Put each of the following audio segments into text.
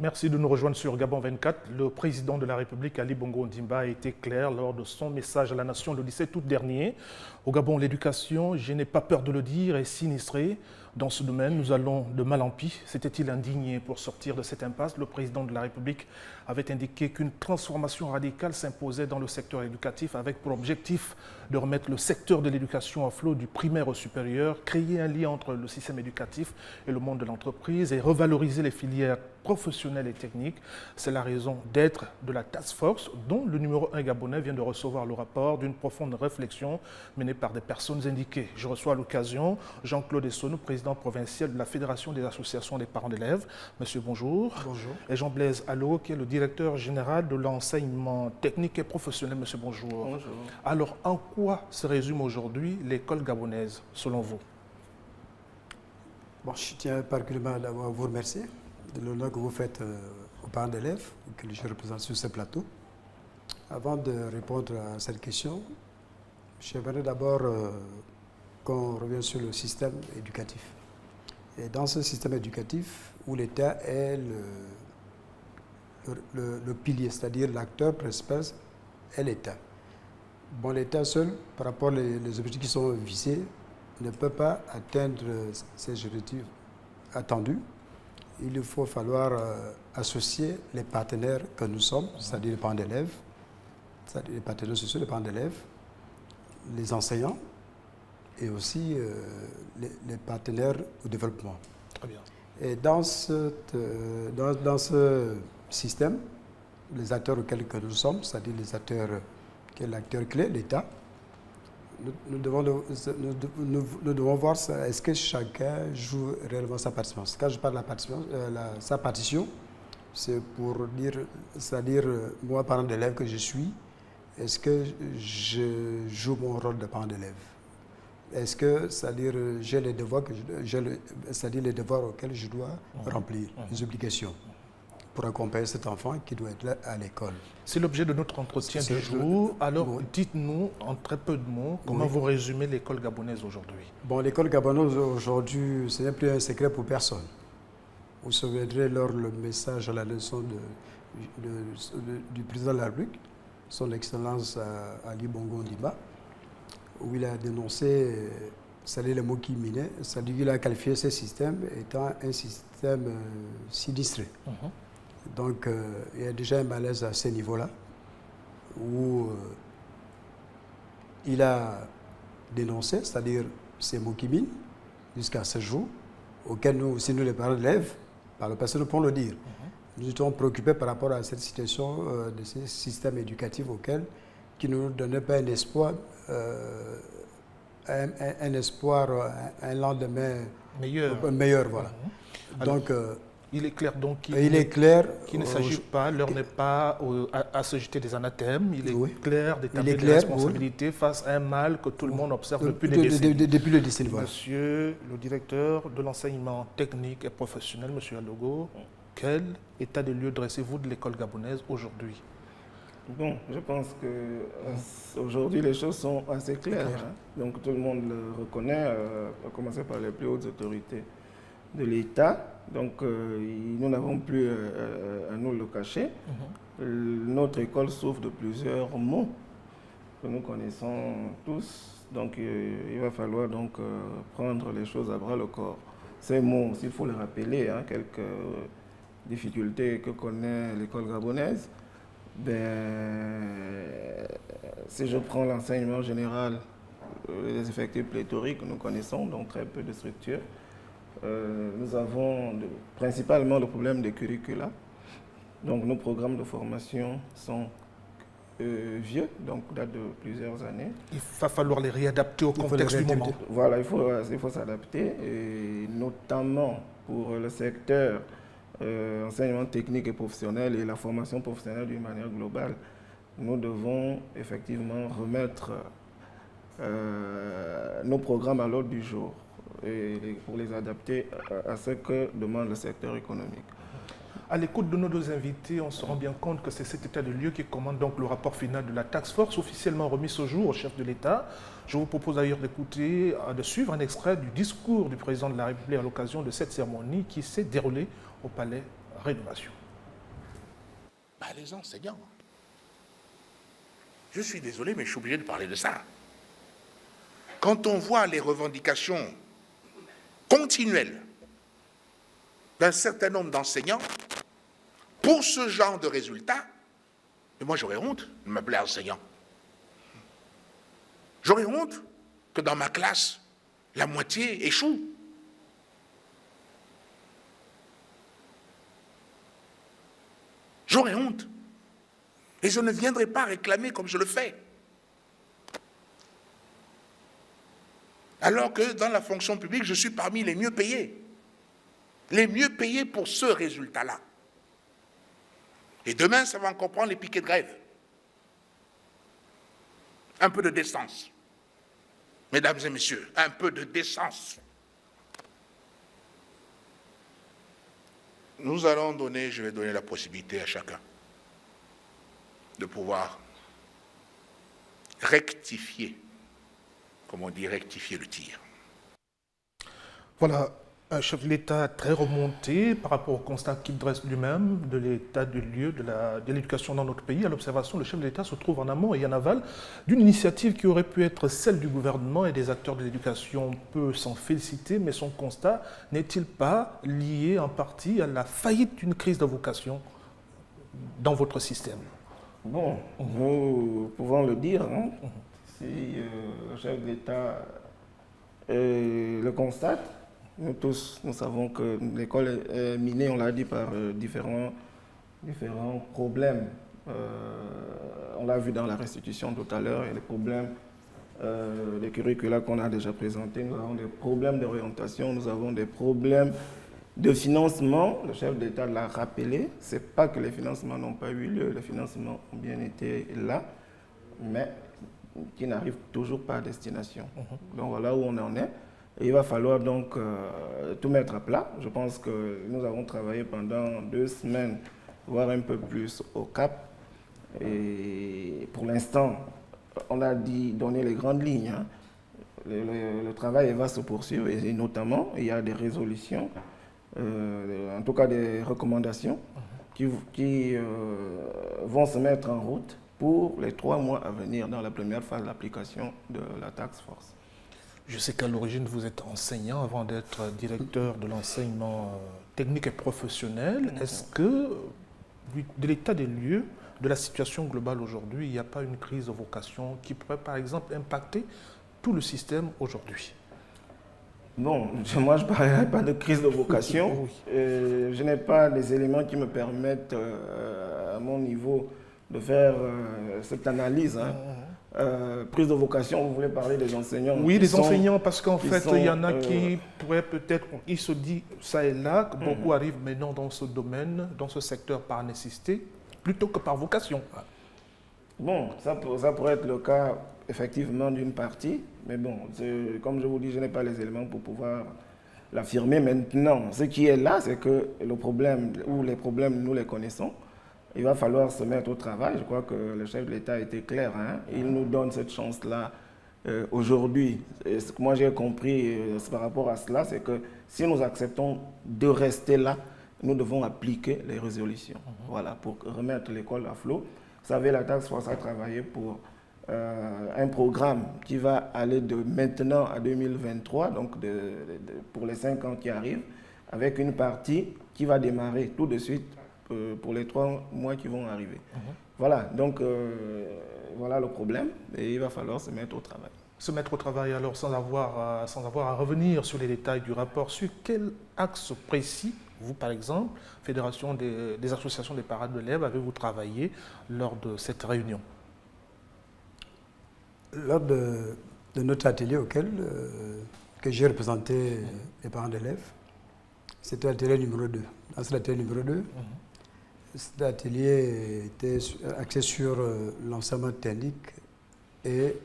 Merci de nous rejoindre sur Gabon 24. Le président de la République, Ali Bongo Ondimba, a été clair lors de son message à la nation le 17 août dernier. Au Gabon, l'éducation, je n'ai pas peur de le dire, est sinistrée. Dans ce domaine, nous allons de mal en pis. S'était-il indigné pour sortir de cette impasse? Le président de la République avait indiqué qu'une transformation radicale s'imposait dans le secteur éducatif avec pour objectif de remettre le secteur de l'éducation à flot du primaire au supérieur, créer un lien entre le système éducatif et le monde de l'entreprise et revaloriser les filières professionnelles et techniques. C'est la raison d'être de la Task Force dont le numéro 1 gabonais vient de recevoir le rapport d'une profonde réflexion menée par des personnes indiquées. Je reçois à l'occasion Jean-Claude Essonneau, président provincial de la Fédération des associations des parents d'élèves. Monsieur, bonjour. Bonjour. Et Jean-Blaise Allo, qui est le directeur général de l'enseignement technique et professionnel. Monsieur, bonjour. Bonjour. Alors, en quoi se résume aujourd'hui l'école gabonaise, selon vous? Bon, je tiens particulièrement d'abord à vous remercier de l'honneur que vous faites aux parents d'élèves que je représente sur ce plateau. Avant de répondre à cette question, j'aimerais d'abord qu'on revienne sur le système éducatif. Et dans ce système éducatif, où l'État est le pilier, c'est-à-dire l'acteur principal est l'État. Bon, l'État seul, par rapport aux objectifs qui sont visés, ne peut pas atteindre ces objectifs attendus. Il faut falloir associer les partenaires que nous sommes, c'est-à-dire les parents d'élèves, c'est-à-dire les partenaires sociaux, les parents d'élèves, les enseignants et aussi les partenaires au développement. Très bien. Et dans ce système, les acteurs auxquels que nous sommes, c'est-à-dire les acteurs, qui est l'acteur clé, l'État, nous devons voir est-ce que chacun joue réellement sa participation. Quand je parle de la participation, sa partition, c'est pour dire, c'est-à-dire moi, parent d'élève que je suis, est-ce que je joue mon rôle de parent d'élève? Est-ce que, c'est-à-dire, j'ai les devoirs c'est-à-dire les devoirs auxquels je dois remplir, les obligations pour accompagner cet enfant qui doit être là à l'école. C'est l'objet de notre entretien du jour. Alors, dites-nous en très peu de mots, comment vous résumez l'école gabonaise aujourd'hui? Bon, l'école gabonaise aujourd'hui, ce n'est plus un secret pour personne. Vous souviendrez lors le message à la leçon du président de la République, son Excellence Ali Bongo Ondimba, où il a dénoncé, c'est-à-dire les mots qui minaient, c'est-à-dire qu'il a qualifié ce système étant un système sinistré. Donc, il y a déjà un malaise à ce niveau-là, où il a dénoncé, c'est-à-dire ces mots qui minent, jusqu'à ce jour, auxquels nous aussi, nous les parents d'élèves, par le passé, nous pouvons le dire. Nous étions préoccupés par rapport à cette situation de ce système éducatif qui ne nous donnait pas un espoir, un lendemain meilleur voilà. Alors, donc, il est clair donc qu'il ne s'agit pas, l'heure n'est pas à se jeter des anathèmes, il est clair d'établir des responsabilités face à un mal que tout le monde observe depuis des décennies. Depuis le décennie, voilà. Monsieur le directeur de l'enseignement technique et professionnel, monsieur Alogo, quel état de lieu dressez-vous de l'école gabonaise aujourd'hui? Bon, je pense qu'aujourd'hui les choses sont assez claires. Donc tout le monde le reconnaît, à commencer par les plus hautes autorités de l'État. Donc nous n'avons plus à nous le cacher. Notre école souffre de plusieurs maux que nous connaissons tous. Donc il va falloir donc prendre les choses à bras le corps. Ces mots, s'il faut les rappeler, quelques difficultés que connaît l'école gabonaise. Si je prends l'enseignement général, les effectifs pléthoriques, nous connaissons, donc très peu de structures. Nous avons principalement le problème des curricula. Donc nos programmes de formation sont vieux, donc datent de plusieurs années. Il va falloir les réadapter au contexte du moment. Voilà, il faut s'adapter, et notamment pour le secteur enseignement technique et professionnel et la formation professionnelle d'une manière globale. Nous devons effectivement remettre nos programmes à l'ordre du jour pour les adapter à ce que demande le secteur économique. À l'écoute de nos deux invités, on se rend bien compte que c'est cet état de lieu qui commande donc le rapport final de la Task Force, officiellement remis ce jour au chef de l'État. Je vous propose d'ailleurs de suivre un extrait du discours du président de la République à l'occasion de cette cérémonie qui s'est déroulée au Palais Rénovation. les enseignants. Je suis désolé, mais je suis obligé de parler de ça. Quand on voit les revendications continuelles d'un certain nombre d'enseignants pour ce genre de résultats, et moi j'aurais honte de m'appeler enseignant. J'aurais honte que dans ma classe, la moitié échoue. J'aurais honte. Et je ne viendrai pas réclamer comme je le fais. Alors que dans la fonction publique, je suis parmi les mieux payés. Les mieux payés pour ce résultat-là. Et demain, ça va encore prendre les piquets de grève. Un peu de décence. Mesdames et messieurs, un peu de décence. Nous allons donner, je vais donner la possibilité à chacun de pouvoir rectifier, comme on dit, rectifier le tir. Voilà, un chef de l'État très remonté par rapport au constat qu'il dresse lui-même de l'état du lieu de l'éducation dans notre pays. À l'observation, le chef de l'État se trouve en amont et en aval d'une initiative qui aurait pu être celle du gouvernement et des acteurs de l'éducation. On peut s'en féliciter, mais son constat n'est-il pas lié en partie à la faillite d'une crise de vocation dans votre système? Bon, nous pouvons le dire, hein, si le chef de l'État le constate. Nous tous, nous savons que l'école est minée, on l'a dit, par différents problèmes. On l'a vu dans la restitution tout à l'heure, et les problèmes des curricula qu'on a déjà présentés. Nous avons des problèmes d'orientation, nous avons des problèmes de financement. Le chef de l'État l'a rappelé. Ce n'est pas que les financements n'ont pas eu lieu, les financements ont bien été là, mais qui n'arrivent toujours pas à destination. Donc voilà où on en est. Et il va falloir donc tout mettre à plat. Je pense que nous avons travaillé pendant 2 semaines, voire un peu plus au CAP. Et pour l'instant, on a donné les grandes lignes. Hein. Le travail va se poursuivre et notamment, il y a des résolutions, en tout cas des recommandations qui vont se mettre en route pour les 3 mois à venir dans la première phase d'application de la task force. Je sais qu'à l'origine, vous êtes enseignant avant d'être directeur de l'enseignement technique et professionnel. Est-ce que, de l'état des lieux, de la situation globale aujourd'hui, il n'y a pas une crise de vocation qui pourrait, par exemple, impacter tout le système aujourd'hui? Non, moi je ne parlerai pas de crise de vocation. Je n'ai pas les éléments qui me permettent, à mon niveau, de faire cette analyse. Hein. Prise de vocation, vous voulez parler des enseignants? Oui, des enseignants, parce qu'en fait, il y en a qui pourraient peut-être, il se dit ça et là, que beaucoup arrivent maintenant dans ce domaine, dans ce secteur par nécessité, plutôt que par vocation. Bon, ça pourrait être le cas effectivement d'une partie, mais bon, comme je vous dis, je n'ai pas les éléments pour pouvoir l'affirmer maintenant. Ce qui est là, c'est que le problème, ou les problèmes, nous les connaissons. Il va falloir se mettre au travail. Je crois que le chef de l'État a été clair. Hein. Il nous donne cette chance-là aujourd'hui. Et ce que moi j'ai compris par rapport à cela, c'est que si nous acceptons de rester là, nous devons appliquer les résolutions. Voilà, pour remettre l'école à flot. Vous savez, la task force a travaillé pour un programme qui va aller de maintenant à 2023, donc pour les 5 ans qui arrivent, avec une partie qui va démarrer tout de suite pour les 3 mois qui vont arriver. Voilà, donc voilà le problème et il va falloir se mettre au travail. Se mettre au travail alors sans avoir à revenir sur les détails du rapport, sur quel axe précis, vous par exemple, Fédération des associations des parents d'élèves, avez-vous travaillé lors de cette réunion? Lors de notre atelier que j'ai représenté les parents d'élèves, c'était l'atelier numéro 2. Dans cet atelier numéro 2, cet atelier était axé sur l'enseignement technique et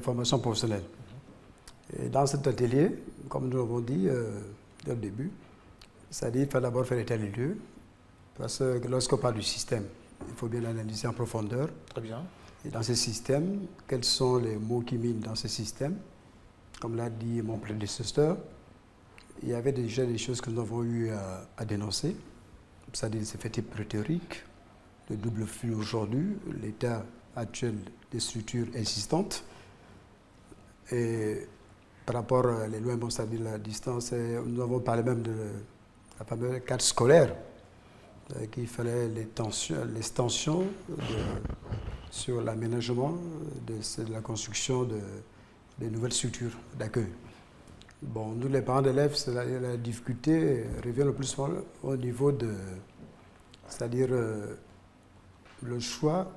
formation professionnelle. Et dans cet atelier, comme nous l'avons dit dès le début, c'est-à-dire qu'il faut d'abord faire l'état des lieux, parce que lorsqu'on parle du système, il faut bien l'analyser en profondeur. Très bien. Et dans ce système, quels sont les mots qui minent dans ce système? Comme l'a dit mon prédécesseur, il y avait déjà des choses que nous avons eu à dénoncer. c'est-à-dire des effectifs préthéoriques, le double flux aujourd'hui, l'état actuel des structures existantes. Et par rapport à l'éloignement, c'est-à-dire la distance, nous avons parlé même de la fameuse carte scolaire, qu'il fallait l'extension sur l'aménagement de la construction de nouvelles structures d'accueil. Bon, nous, les parents d'élèves, la difficulté revient le plus souvent au niveau de, c'est-à-dire le choix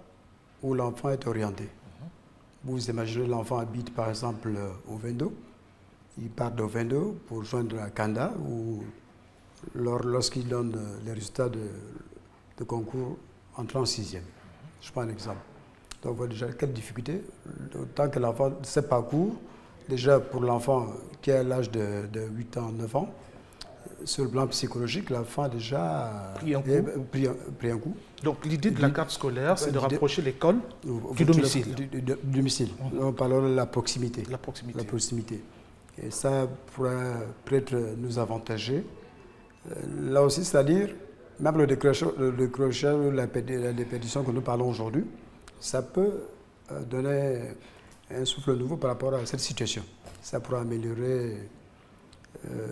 où l'enfant est orienté. Vous imaginez l'enfant habite par exemple au Vendo, il part de Vendo pour joindre la Kanda ou lorsqu'il donne les résultats de concours entrant en 6e. Je prends un exemple. Donc, vous voyez déjà quelle difficulté. Tant que l'enfant, ce parcours, déjà pour l'enfant qui a l'âge de 8 ans, 9 ans, sur le plan psychologique, l'enfant a déjà pris un coup. Donc l'idée de la carte scolaire, c'est de rapprocher l'école du domicile. Du domicile. Nous parlons de la proximité. La proximité. La proximité. Et ça pourrait peut-être nous avantager. Là aussi, c'est-à-dire, même le décrochage ou la déperdition que nous parlons aujourd'hui, ça peut donner un souffle nouveau par rapport à cette situation. Ça pourra améliorer,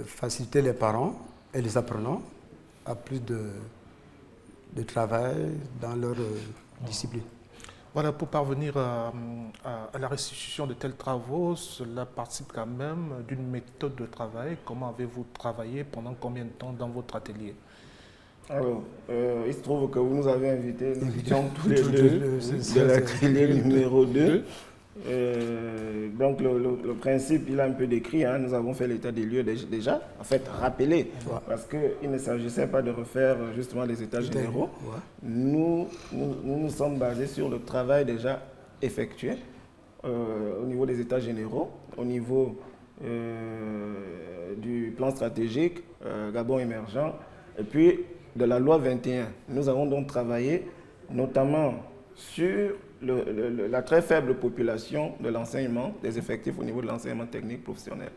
faciliter les parents et les apprenants à plus de travail dans leur discipline. Voilà, pour parvenir à la restitution de tels travaux, cela participe quand même d'une méthode de travail. Comment avez-vous travaillé, pendant combien de temps dans votre atelier? Alors, il se trouve que vous nous avez invités, nous étions tous les deux de l'atelier numéro 2. Donc le principe, il a un peu décrit, hein. Nous avons fait l'état des lieux déjà, en fait rappelé, parce qu'il ne s'agissait pas de refaire justement les états généraux. Nous sommes basés sur le travail déjà effectué au niveau des états généraux, au niveau du plan stratégique, Gabon émergent, et puis de la loi 21. Nous avons donc travaillé notamment sur la très faible population de l'enseignement, des effectifs au niveau de l'enseignement technique professionnel.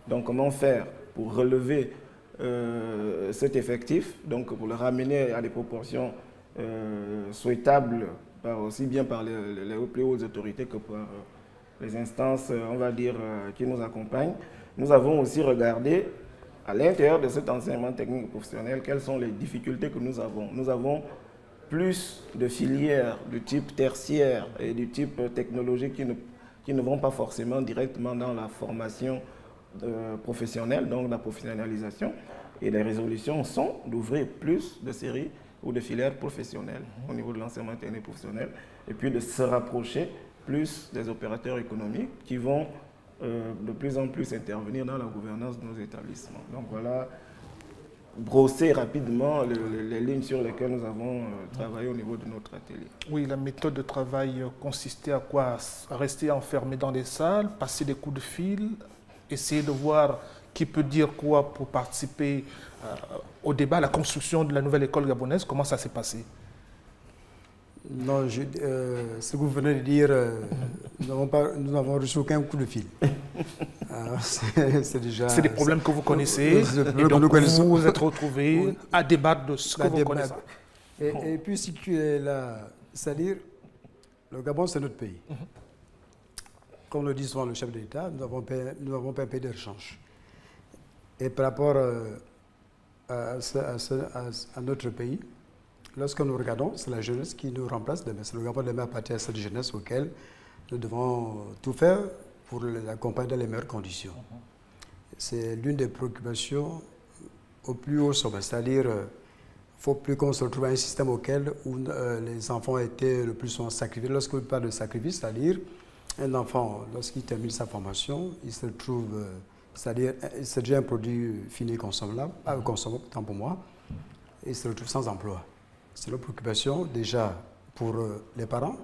Donc comment faire pour relever cet effectif, donc pour le ramener à des proportions souhaitables, aussi bien par les plus hautes autorités que par les instances, on va dire, qui nous accompagnent. Nous avons aussi regardé à l'intérieur de cet enseignement technique professionnel quelles sont les difficultés que nous avons. Nous avons plus de filières du type tertiaire et du type technologique qui ne vont pas forcément directement dans la formation professionnelle, donc la professionnalisation. Et les résolutions sont d'ouvrir plus de séries ou de filières professionnelles au niveau de l'enseignement technique professionnel et puis de se rapprocher plus des opérateurs économiques qui vont de plus en plus intervenir dans la gouvernance de nos établissements. Donc voilà, brosser rapidement les lignes sur lesquelles nous avons travaillé au niveau de notre atelier. Oui, la méthode de travail consistait à quoi? À rester enfermé dans des salles, passer des coups de fil, essayer de voir qui peut dire quoi pour participer au débat, à la construction de la nouvelle école gabonaise. Comment ça s'est passé? Non, ce que vous venez de dire, nous n'avons reçu aucun coup de fil. C'est déjà... C'est des problèmes que vous connaissez, et donc vous vous êtes retrouvés à débattre de ce que vous connaissez. Et puis, si tu es là, c'est-à-dire, le Gabon, c'est notre pays. Comme le dit souvent le chef de l'État, nous n'avons pas un pays de rechange. Et par rapport à notre pays, lorsque nous regardons, c'est la jeunesse qui nous remplace demain. C'est le Gabon demain appartient à cette jeunesse auquel nous devons tout faire pour l'accompagner dans les meilleures conditions. C'est l'une des préoccupations au plus haut sommet. C'est-à-dire, il ne faut plus qu'on se retrouve à un système auquel où, les enfants étaient le plus souvent sacrifiés. Lorsqu'on parle de sacrifice, c'est-à-dire, un enfant, lorsqu'il termine sa formation, il se trouve, c'est-à-dire, c'est déjà un produit fini consommable, tant pour moi, et il se retrouve sans emploi. C'est la préoccupation déjà pour les parents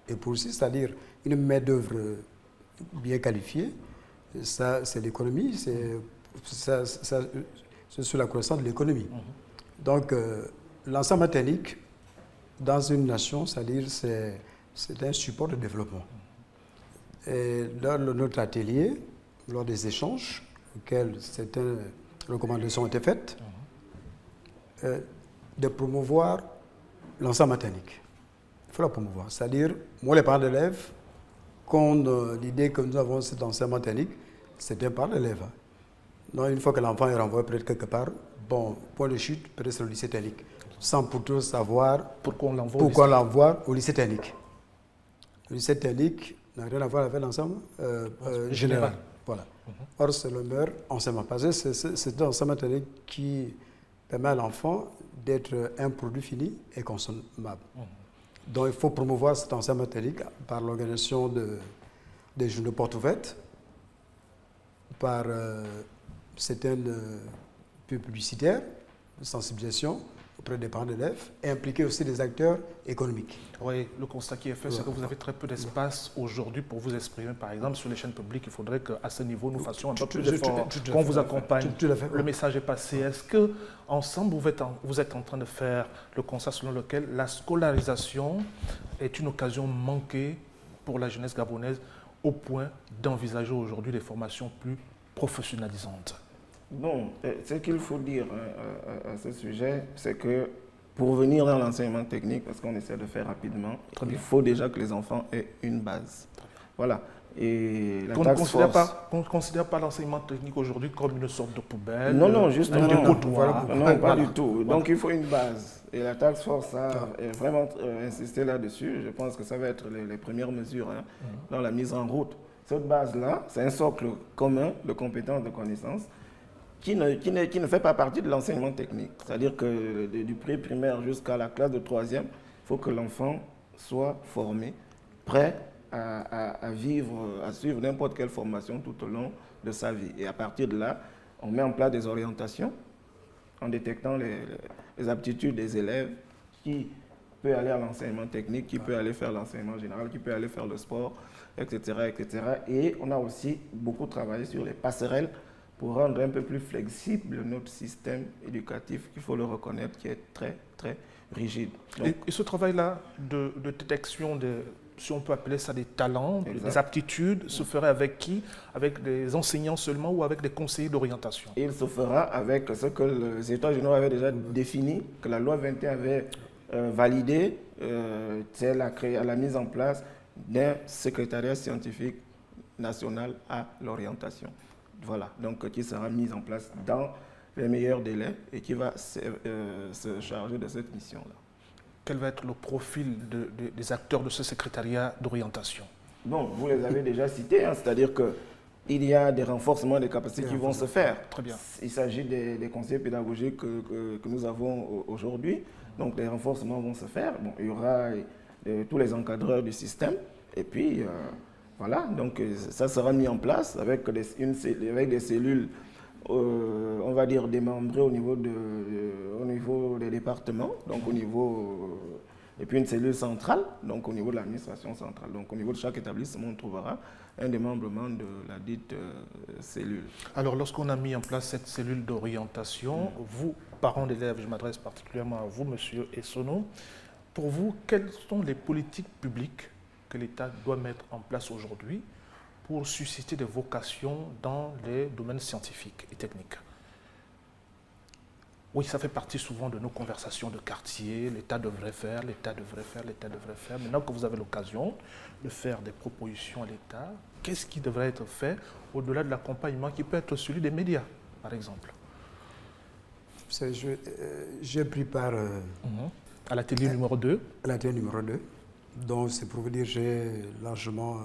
et pour aussi, c'est-à-dire une main-d'œuvre bien qualifiée. Ça, c'est l'économie, c'est sur la croissance de l'économie. Donc, l'enseignement technique dans une nation, c'est-à-dire c'est un support de développement. Et dans notre atelier, lors des échanges auxquels certaines recommandations ont été faites, de promouvoir l'enseignement technique. Il faut la promouvoir. C'est-à-dire, moi, les parents d'élèves, l'idée que nous avons cet enseignement technique, c'est un parent d'élèves. Donc, une fois que l'enfant est renvoyé peut-être quelque part, bon, point de chute, peut-être c'est le lycée technique, sans pourtant savoir pourquoi on l'envoie au lycée technique. Le lycée technique n'a rien à voir avec l'enseignement général. Voilà. Or, c'est le meilleur enseignement, parce que c'est un enseignement technique qui permet à l'enfant d'être un produit fini et consommable. Donc, il faut promouvoir cet enseignement technique par l'organisation des journées portes ouvertes, par certaines pubs publicitaires, de sensibilisation auprès des parents d'élèves et impliquer aussi des acteurs économiques. Oui, le constat qui est fait, c'est que vous avez très peu d'espace aujourd'hui pour vous exprimer. Par exemple, sur les chaînes publiques, il faudrait qu'à ce niveau, nous fassions un peu plus d'efforts, qu'on vous accompagne. Le message est passé. Est-ce qu'ensemble, vous êtes en train de faire le constat selon lequel la scolarisation est une occasion manquée pour la jeunesse gabonaise au point d'envisager aujourd'hui des formations plus professionnalisantes? Non, ce qu'il faut dire à ce sujet, c'est que pour venir dans l'enseignement technique, parce qu'on essaie de faire rapidement, il faut déjà que les enfants aient une base. Voilà. Et la on ne considère pas l'enseignement technique aujourd'hui comme une sorte de poubelle? Non, justement. Non, pas du tout. Donc il faut une base. Et la task force a vraiment insisté là-dessus. Je pense que ça va être les premières mesures dans la mise en route. Cette base-là, c'est un socle commun de compétences, de connaissances, qui ne fait pas partie de l'enseignement technique. C'est-à-dire que du pré-primaire jusqu'à la classe de 3e, il faut que l'enfant soit formé, prêt à suivre n'importe quelle formation tout au long de sa vie. Et à partir de là, on met en place des orientations en détectant les aptitudes des élèves qui peut aller à l'enseignement technique, qui peut aller faire l'enseignement général, qui peut aller faire le sport, etc., etc. Et on a aussi beaucoup travaillé sur les passerelles pour rendre un peu plus flexible notre système éducatif, qu'il faut le reconnaître, qui est très, très rigide. Donc, et ce travail-là de détection, si on peut appeler ça des talents, des aptitudes, se ferait avec qui? Avec des enseignants seulement ou avec des conseillers d'orientation? Il se fera avec ce que les États généraux avaient déjà défini, que la loi 21 avait validé, c'est la mise en place d'un secrétariat scientifique national à l'orientation. Voilà, donc qui sera mis en place dans les meilleurs délais et qui va se charger de cette mission-là. Quel va être le profil des acteurs de ce secrétariat d'orientation? Bon, vous les avez déjà cités, c'est-à-dire qu'il y a des renforcements des capacités qui vont se faire. Très bien. Il s'agit des conseillers pédagogiques que nous avons aujourd'hui, donc les renforcements vont se faire. Bon, il y aura tous les encadreurs du système et puis... voilà, donc ça sera mis en place avec des cellules, on va dire démembrées au niveau des départements, donc et puis une cellule centrale, donc au niveau de l'administration centrale. Donc au niveau de chaque établissement, on trouvera un démembrement de la dite cellule. Alors lorsqu'on a mis en place cette cellule d'orientation, vous, parents d'élèves, je m'adresse particulièrement à vous, monsieur Essono, pour vous, quelles sont les politiques publiques que l'État doit mettre en place aujourd'hui pour susciter des vocations dans les domaines scientifiques et techniques? Oui, ça fait partie souvent de nos conversations de quartier. L'État devrait faire, l'État devrait faire, l'État devrait faire. Maintenant que vous avez l'occasion de faire des propositions à l'État, qu'est-ce qui devrait être fait au-delà de l'accompagnement qui peut être celui des médias, par exemple? J'ai pris part à l'atelier numéro 2. À l'atelier numéro 2. Donc, c'est pour vous dire, j'ai largement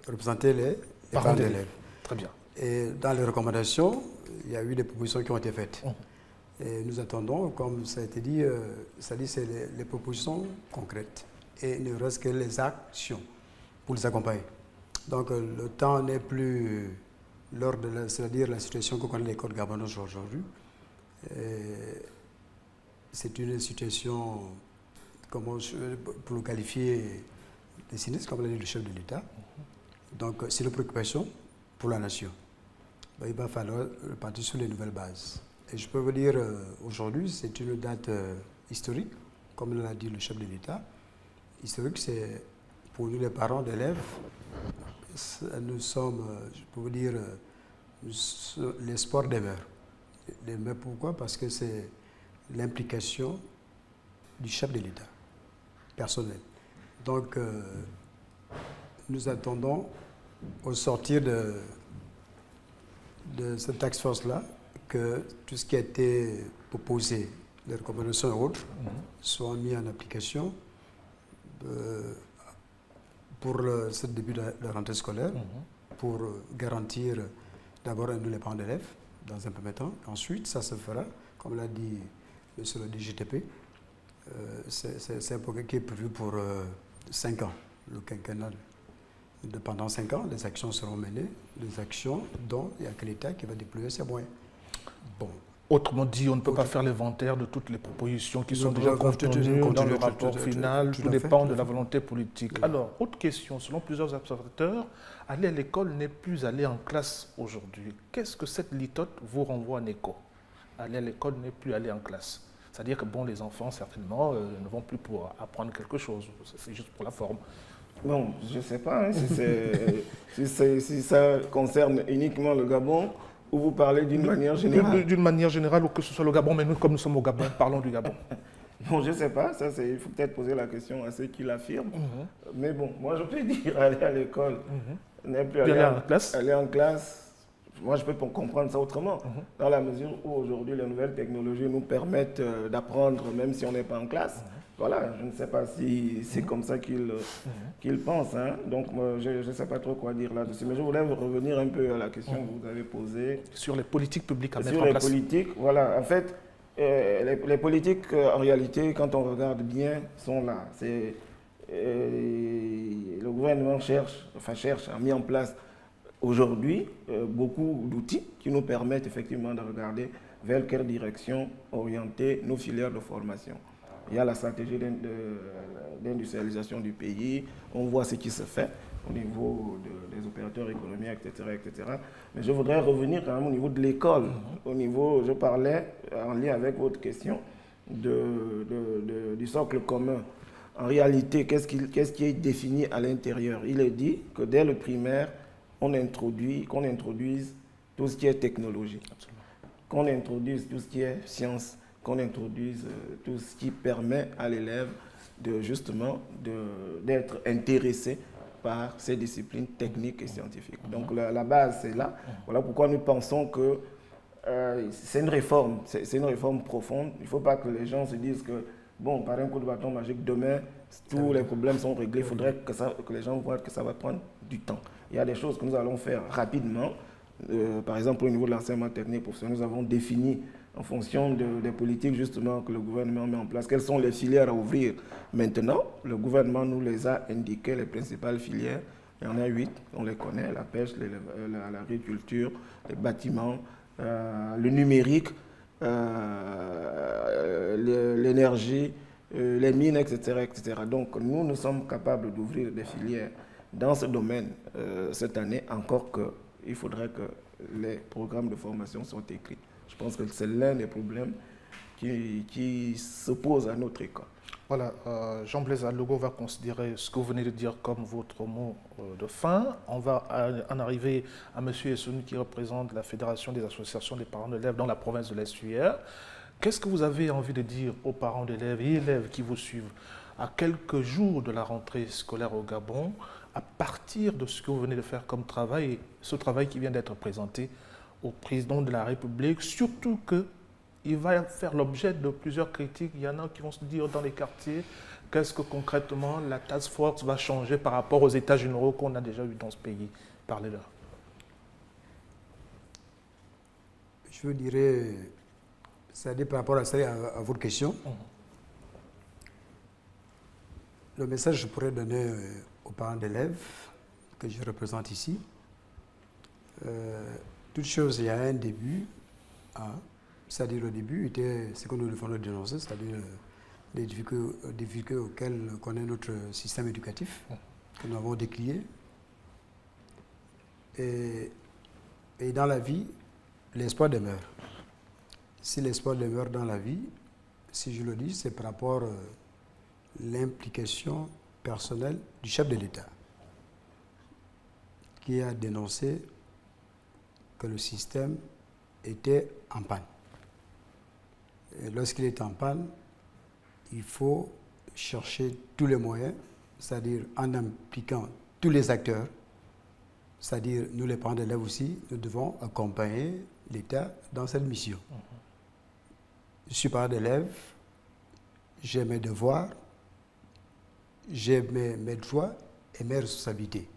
représenté les parents d'élèves. Très bien. Et dans les recommandations, il y a eu des propositions qui ont été faites. Et nous attendons, comme ça a été dit, c'est les propositions concrètes. Et il ne reste que les actions pour les accompagner. Donc, le temps n'est plus c'est-à-dire la situation que connaît l'école gabonaise aujourd'hui. C'est une situation... pour le qualifier, des sinistres, comme l'a dit le chef de l'État. Donc, c'est une préoccupation pour la nation. Donc, il va falloir partir sur les nouvelles bases. Et je peux vous dire, aujourd'hui, c'est une date historique, comme l'a dit le chef de l'État. Historique, c'est pour nous les parents d'élèves, nous sommes, je peux vous dire, l'espoir des mères. Les mères, pourquoi? Parce que c'est l'implication du chef de l'État, personnel. Donc, nous attendons, au sortir de cette task force-là, que tout ce qui a été proposé, les recommandations et autres, soit mis en application pour ce début de la rentrée scolaire, pour garantir d'abord les parents d'élèves, dans un premier temps. Ensuite, ça se fera, comme l'a dit monsieur le DGTP, c'est un programme qui est prévu pour 5 ans, le quinquennal. Pendant 5 ans, les actions seront menées, les actions dont il n'y a que l'État qui va déployer ses moyens. Bon. Autrement dit, on ne peut pas faire l'inventaire de toutes les propositions qui sont déjà contenues dans le rapport final. Tout dépend de la volonté politique. Oui. Alors, autre question. Selon plusieurs observateurs, aller à l'école n'est plus aller en classe aujourd'hui. Qu'est-ce que cette litote vous renvoie en écho? Aller à l'école n'est plus aller en classe. C'est-à-dire que bon, les enfants, certainement, ne vont plus pouvoir apprendre quelque chose. C'est juste pour la forme. Bon, je ne sais pas hein, si ça concerne uniquement le Gabon ou vous parlez d'une manière générale. D'une manière générale, ou que ce soit le Gabon, mais nous, comme nous sommes au Gabon, parlons du Gabon. Bon, je ne sais pas, il faut peut-être poser la question à ceux qui l'affirment. Mais bon, moi je peux dire aller à l'école, n'est plus aller en classe. Aller en classe, moi je peux comprendre ça autrement, dans la mesure où aujourd'hui les nouvelles technologies nous permettent d'apprendre même si on n'est pas en classe. Voilà, je ne sais pas si c'est comme ça qu'ils pensent. Hein. Donc, je ne sais pas trop quoi dire là-dessus. Mais je voulais revenir un peu à la question que vous avez posée. Sur les politiques publiques à mettre en place. Sur les politiques, voilà. En fait, les politiques, en réalité, quand on regarde bien, sont là. Le gouvernement a mis en place aujourd'hui beaucoup d'outils qui nous permettent effectivement de regarder vers quelle direction orienter nos filières de formation. Il y a la stratégie d'industrialisation du pays, on voit ce qui se fait au niveau des opérateurs économiques, etc. Mais je voudrais revenir quand même au niveau de l'école. Au niveau, je parlais, en lien avec votre question, du socle commun. En réalité, qu'est-ce qui est défini à l'intérieur? Il est dit que dès le primaire, qu'on introduise tout ce qui est technologie, qu'on introduise tout ce qui est science, qu'on introduise tout ce qui permet à l'élève d'être intéressé par ces disciplines techniques et scientifiques. Donc la base, c'est là. Voilà pourquoi nous pensons que c'est une réforme profonde. Il ne faut pas que les gens se disent que, bon, par un coup de bâton magique, demain, tous les problèmes sont réglés. Il faudrait que les gens voient que ça va prendre du temps. Il y a des choses que nous allons faire rapidement. Par exemple, au niveau de l'enseignement technique professionnel, nous avons défini en fonction des politiques justement que le gouvernement met en place, quelles sont les filières à ouvrir maintenant. Le gouvernement nous les a indiquées, les principales filières. Il y en a 8, on les connaît, la pêche, l'agriculture, les bâtiments, le numérique, l'énergie, les mines, etc. Donc nous sommes capables d'ouvrir des filières dans ce domaine cette année, encore qu'il faudrait que les programmes de formation soient écrits. Je pense que c'est l'un des problèmes qui se posent à notre école. Voilà, Jean-Blaise Alogo va considérer ce que vous venez de dire comme votre mot de fin. On va en arriver à M. Essouni qui représente la Fédération des associations des parents d'élèves dans la province de l'Est-UR. Qu'est-ce que vous avez envie de dire aux parents d'élèves et élèves qui vous suivent à quelques jours de la rentrée scolaire au Gabon, à partir de ce que vous venez de faire comme travail, ce travail qui vient d'être présenté au président de la République, surtout qu'il va faire l'objet de plusieurs critiques. Il y en a qui vont se dire dans les quartiers, qu'est-ce que concrètement la task force va changer par rapport aux états généraux qu'on a déjà eu dans ce pays? Parlez-leur. Je dirais, c'est-à-dire par rapport à votre question, le message que je pourrais donner aux parents d'élèves que je représente ici, toute chose, il y a un début, c'est-à-dire le début était ce que nous devons dénoncer, c'est-à-dire les difficultés auxquelles connaît notre système éducatif, que nous avons décrié. Et dans la vie, l'espoir demeure. Si l'espoir demeure dans la vie, si je le dis, c'est par rapport à l'implication personnelle du chef de l'État, qui a dénoncé que le système était en panne. Et lorsqu'il est en panne, il faut chercher tous les moyens, c'est-à-dire en impliquant tous les acteurs, c'est-à-dire nous les parents d'élèves aussi, nous devons accompagner l'État dans cette mission. Je suis parent d'élève, j'ai mes devoirs, j'ai mes droits et mes responsabilités.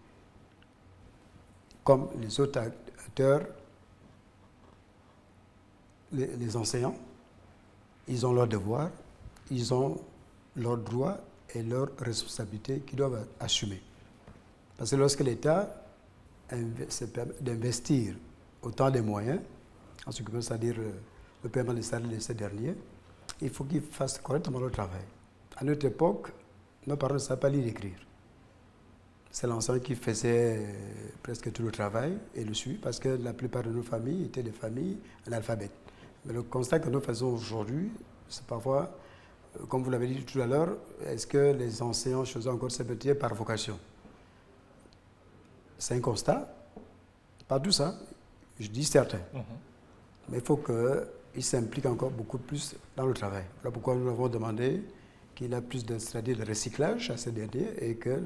Comme les autres acteurs, les enseignants, ils ont leurs devoirs, ils ont leurs droits et leurs responsabilités qu'ils doivent assumer. Parce que lorsque l'État se permet d'investir autant de moyens, en ce qui peut, c'est-à-dire le paiement des salaires de ces derniers, il faut qu'ils fassent correctement leur travail. À notre époque, nos parents ne savaient pas lire et écrire. C'est l'enseignant qui faisait presque tout le travail et le suivi, parce que la plupart de nos familles étaient des familles analphabètes. Mais le constat que nous faisons aujourd'hui, c'est parfois, comme vous l'avez dit tout à l'heure, est-ce que les enseignants choisissent encore ce métier par vocation? C'est un constat, pas tout ça, je dis certains. Mais il faut qu'ils s'impliquent encore beaucoup plus dans le travail. Voilà pourquoi nous avons demandé qu'il y ait plus de recyclage à ces derniers et que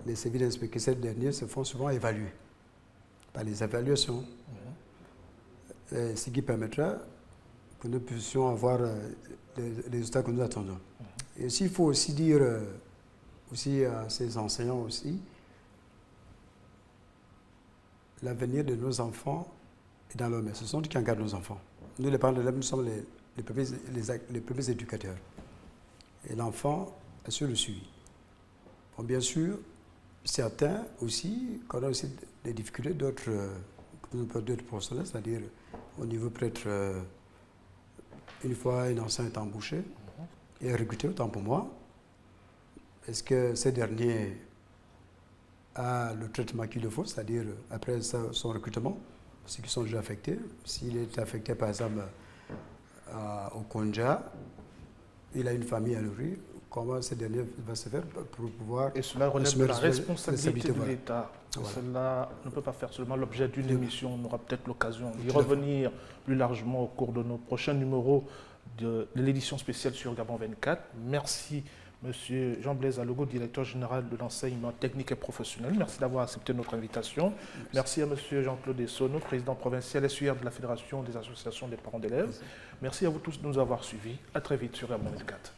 les services d'inspection ces derniers se font souvent évaluer par les évaluations. Ce qui permettra que nous puissions avoir les résultats que nous attendons. Et aussi, il faut aussi dire aussi à ces enseignants aussi, l'avenir de nos enfants est dans leurs mains. Ce sont eux qui encadrent nos enfants. Nous, les parents d'élèves, nous sommes les premiers éducateurs. Et l'enfant assure le suivi. Bon, bien sûr, certains aussi connaissent aussi des difficultés d'autres professionnels, c'est-à-dire au niveau peut-être, une fois un enseignant est embauché et recruté, autant pour moi, est-ce que ces derniers a le traitement qu'il le faut, c'est-à-dire après son recrutement, ceux qui sont déjà affectés, s'il est affecté par exemple au Konja, il a une famille à nourrir, comment ce dernier va se faire pour pouvoir... Et cela relève de la responsabilité de l'État. Voilà. Cela ne peut pas faire seulement l'objet d'une émission. On aura peut-être l'occasion d'y revenir plus largement au cours de nos prochains numéros de l'édition spéciale sur Gabon 24. Merci, Monsieur Jean-Blaise Alogo, directeur général de l'enseignement technique et professionnel. Merci d'avoir accepté notre invitation. Merci à Monsieur Jean-Claude Essonneau, président provincial SUR de la Fédération des associations des parents d'élèves. Merci à vous tous de nous avoir suivis. À très vite sur Gabon 24.